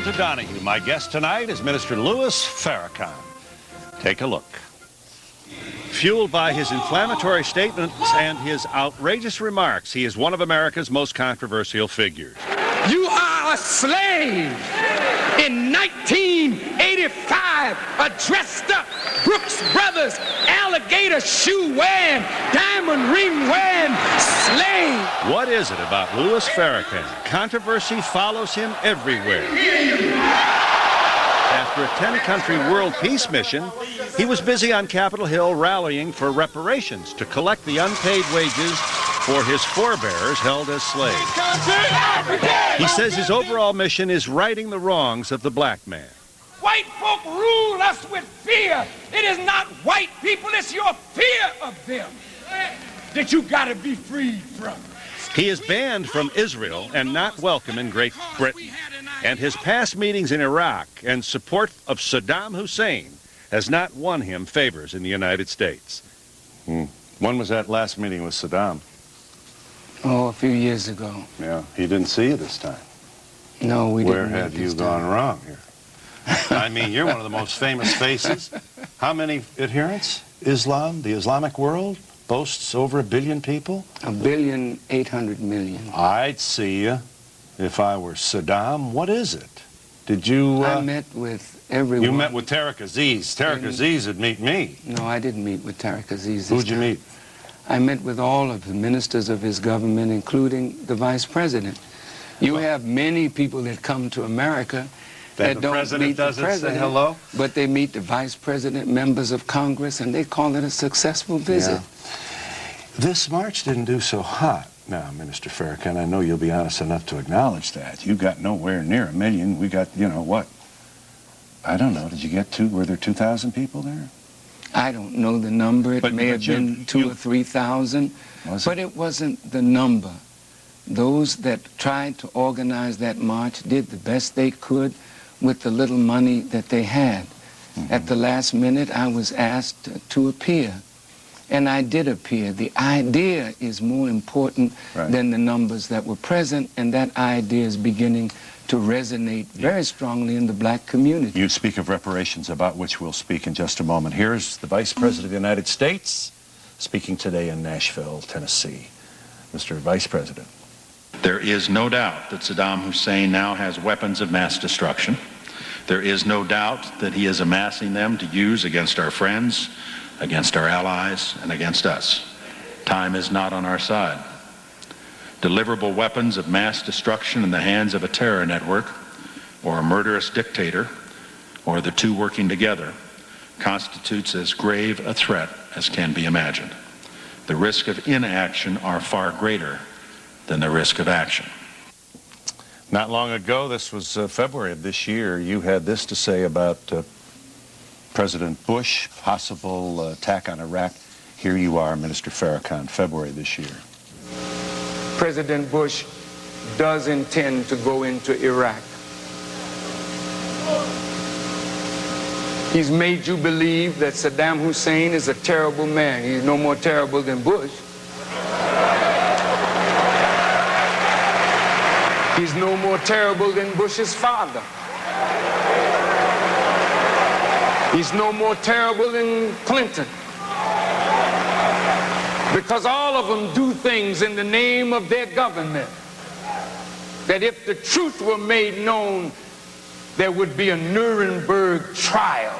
On Donahue. My guest tonight is Minister Louis Farrakhan. Take a look. Fueled by his inflammatory statements and his outrageous remarks, he is one of America's most controversial figures. You are a slave. In 1985, a dressed-up Brooks Brothers alligator shoe-wearing, diamond ring-wearing slave. What is it about Louis Farrakhan? Controversy follows him everywhere. After a 10-country world peace mission, he was busy on Capitol Hill rallying for reparations to collect the unpaid wages for his forebears held as slaves. He says his overall mission is righting the wrongs of the black man. White folk rule us with fear. It is not white people, it's your fear of them that you gotta be freed from. He is banned from Israel and not welcome in Great Britain. And his past meetings in Iraq and support of Saddam Hussein has not won him favors in the United States. When was that last meeting with Saddam? Oh, a few years ago. Yeah, he didn't see you this time. No, we didn't. Where have you gone wrong here? I mean, you're one of the most famous faces. How many adherents? Islam, the Islamic world, boasts over 1 billion people? 1,800,000,000. I'd see you if I were Saddam. What is it? Did you... I met with everyone. You met with Tariq Aziz. Tariq Aziz would meet me. No, I didn't meet with Tariq Aziz. Who'd you meet? I met with all of the ministers of his government, including the vice president. You have many people that come to America that don't meet the president, say hello? But they meet the vice president, members of Congress, and they call it a successful visit. Yeah. This march didn't do so hot. Now, Minister Farrakhan, I know you'll be honest enough to acknowledge that. You got nowhere near 1 million. We got, you know, what? I don't know. Did you get were there 2,000 people there? I don't know the number. It may have been 2,000 or 3,000. But it wasn't the number. Those that tried to organize that march did the best they could with the little money that they had. At the last minute, I was asked to appear. And I did appear. The idea is more important than the numbers that were present, and that idea is beginning to resonate very strongly in the black community. You speak of reparations, about which we'll speak in just a moment. Here's the Vice President of the United States speaking today in Nashville, Tennessee. Mr. Vice President. There is no doubt that Saddam Hussein now has weapons of mass destruction. There is no doubt that he is amassing them to use against our friends, against our allies, and against us. Time is not on our side. Deliverable weapons of mass destruction in the hands of a terror network or a murderous dictator, or the two working together, constitutes as grave a threat as can be imagined. The risk of inaction are far greater than the risk of action. Not long ago, this was February of this year, you had this to say about President Bush, possible attack on Iraq. Here you are, Minister Farrakhan, February this year. President Bush does intend to go into Iraq. He's made you believe that Saddam Hussein is a terrible man. He's no more terrible than Bush. He's no more terrible than Bush's father. He's no more terrible than Clinton. Because all of them do things in the name of their government that if the truth were made known, there would be a Nuremberg trial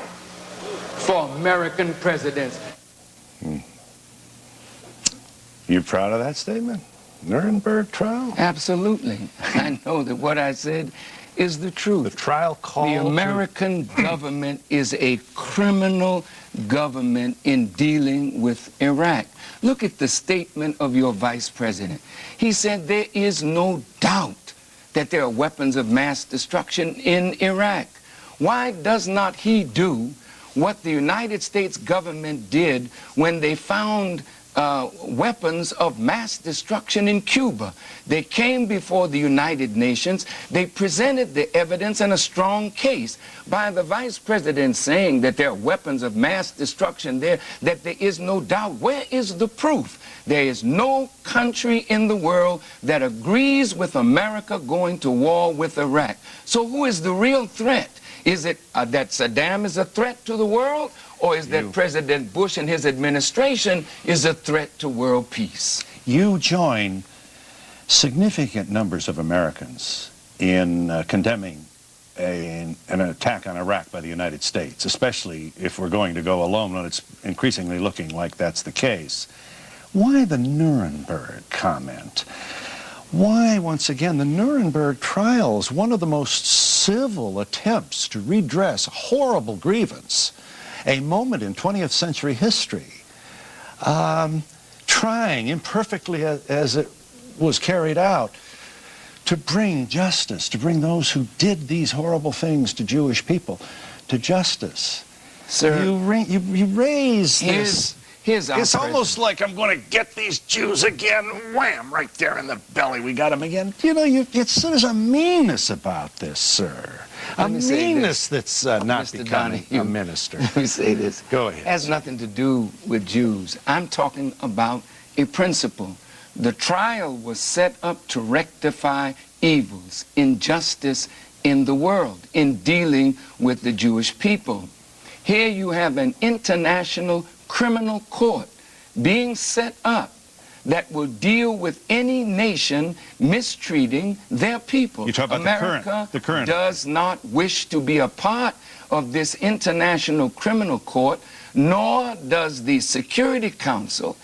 for American presidents. You proud of that statement? Nuremberg trial? Absolutely. I know that what I said is the truth. The trial call. The American government is a criminal government in dealing with Iraq. Look at the statement of your vice president. He said there is no doubt that there are weapons of mass destruction in Iraq. Why does not he do what the United States government did when they found weapons of mass destruction in Cuba. They came before the United Nations. They presented the evidence and a strong case by the vice president saying that there are weapons of mass destruction there, that there is no doubt. Where is the proof? There is no country in the world that agrees with America going to war with Iraq. So who is the real threat? Is it that Saddam is a threat to the world? Or is that President Bush and his administration is a threat to world peace? You join significant numbers of Americans in condemning an attack on Iraq by the United States, especially if we're going to go alone, and it's increasingly looking like that's the case. Why the Nuremberg comment? Why, once again, the Nuremberg trials, one of the most civil attempts to redress a horrible grievance, a moment in 20th century history, trying imperfectly as it was carried out to bring justice, to bring those who did these horrible things to Jewish people to justice. Sir, you raise this. It's almost like I'm going to get these Jews again. Wham! Right there in the belly. We got them again. You know, there's a meanness about this, sir. A meanness that's not Mr. becoming Donahue, a minister. Let me say this. Go ahead. It has nothing to do with Jews. I'm talking about a principle. The trial was set up to rectify evils, injustice in the world, in dealing with the Jewish people. Here you have an international criminal court being set up that will deal with any nation mistreating their people. You talk about America the current does not wish to be a part of this international criminal court, nor does the Security Council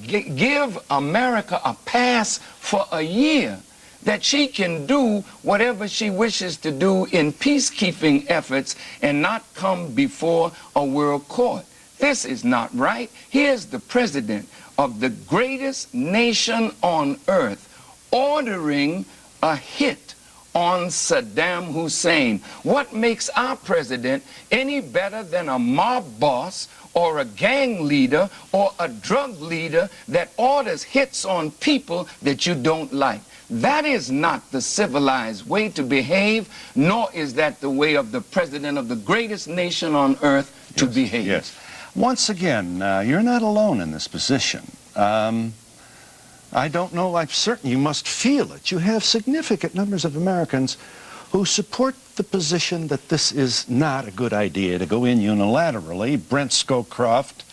give America a pass for a year that she can do whatever she wishes to do in peacekeeping efforts and not come before a world court. This is not right. Here's the president of the greatest nation on earth ordering a hit on Saddam Hussein. What makes our president any better than a mob boss or a gang leader or a drug leader that orders hits on people that you don't like? That is not the civilized way to behave, nor is that the way of the president of the greatest nation on earth to behave. Yes. Once again, you're not alone in this position. I don't know, I'm certain you must feel it. You have significant numbers of Americans who support the position that this is not a good idea to go in unilaterally. Brent Scowcroft,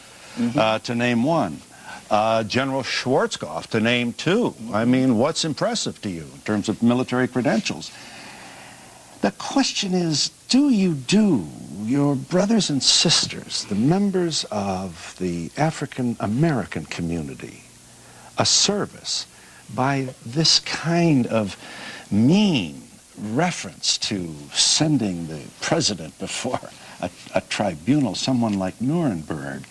to name one. General Schwarzkopf, to name two. I mean, what's impressive to you in terms of military credentials? The question is, do you do your brothers and sisters, the members of the African American community, a service by this kind of mean reference to sending the president before a tribunal, someone like Nuremberg?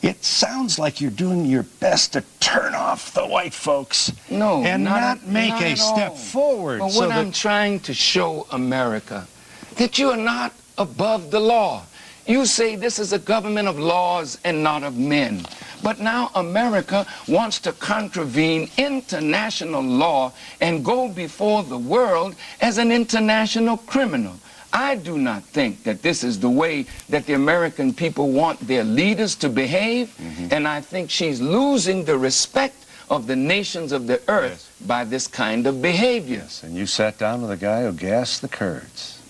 It sounds like you're doing your best to turn off the white folks and not make a step forward. But what I'm trying to show America, that you are not above the law. You say this is a government of laws and not of men. But now America wants to contravene international law and go before the world as an international criminal. I do not think that this is the way that the American people want their leaders to behave, and I think she's losing the respect of the nations of the earth by this kind of behavior. Yes, and you sat down with a guy who gassed the Kurds.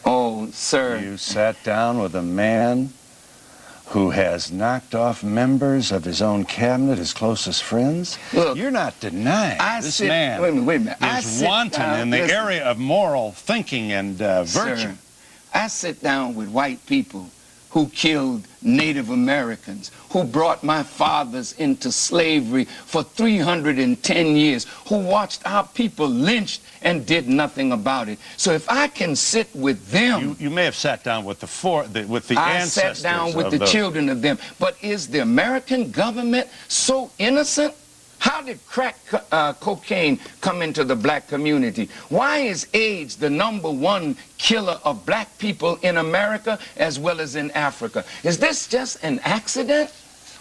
Oh, sir. You sat down with a man who has knocked off members of his own cabinet, his closest friends. Look, you're not denying this man wait a minute. is wanton in the area of moral thinking and virtue. Sir, I sit down with white people who killed Native Americans, who brought my fathers into slavery for 310 years, who watched our people lynched and did nothing about it. So if I can sit with them... You may have sat down with the I ancestors sat down with the those. children of them. But is the American government so innocent? How did crack cocaine come into the black community? Why is AIDS the #1 killer of black people in America as well as in Africa? Is this just an accident?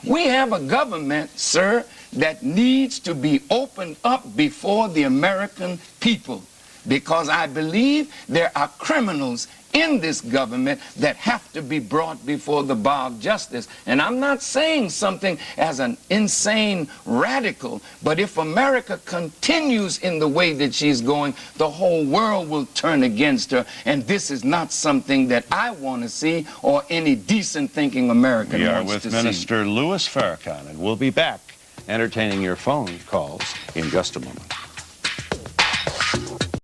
We have a government, sir, that needs to be opened up before the American people, because I believe there are criminals in this government that have to be brought before the bar of justice. And I'm not saying something as an insane radical, but if America continues in the way that she's going, the whole world will turn against her, and this is not something that I want to see or any decent thinking American wants to see. We are with Minister Louis Farrakhan, and we'll be back entertaining your phone calls in just a moment.